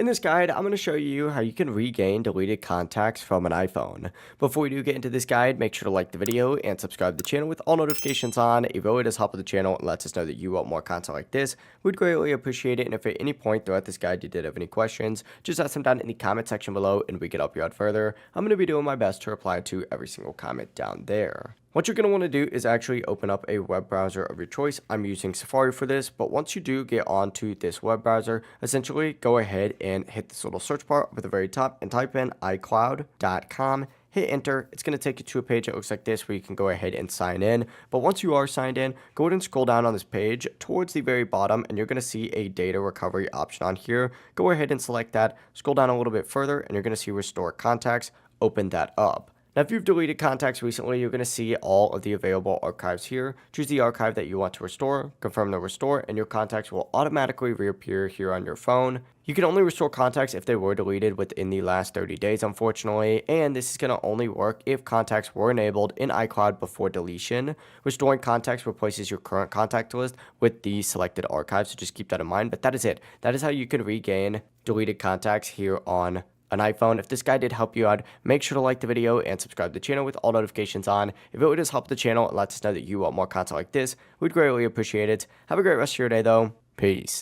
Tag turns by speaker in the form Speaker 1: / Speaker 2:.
Speaker 1: In this guide, I'm going to show you how you can regain deleted contacts from an iPhone. Before we do get into this guide, make sure to like the video and subscribe to the channel with all notifications on. It really does help with the channel and lets us know that you want more content like this. We'd greatly appreciate it, and if at any point throughout this guide you did have any questions, just ask them down in the comment section below and we can help you out further. I'm going to be doing my best to reply to every single comment down there. What you're going to want to do is actually open up a web browser of your choice. I'm using Safari for this, but once you do get onto this web browser, essentially go ahead and hit this little search bar up at the very top and type in icloud.com. Hit enter. It's going to take you to a page that looks like this where you can go ahead and sign in. But once you are signed in, go ahead and scroll down on this page towards the very bottom and you're going to see a data recovery option on here. Go ahead and select that. Scroll down a little bit further and you're going to see restore contacts. Open that up. Now, if you've deleted contacts recently, you're going to see all of the available archives here. Choose the archive that you want to restore, confirm the restore, and your contacts will automatically reappear here on your phone. You can only restore contacts if they were deleted within the last 30 days, unfortunately, and this is going to only work if contacts were enabled in iCloud before deletion. Restoring contacts replaces your current contact list with the selected archive, so just keep that in mind, but that is it. That is how you can regain deleted contacts here on an iPhone. If this guide did help you out, make sure to like the video and subscribe to the channel with all notifications on. If it would just help the channel and lets us know that you want more content like this, we'd greatly appreciate it. Have a great rest of your day though. Peace.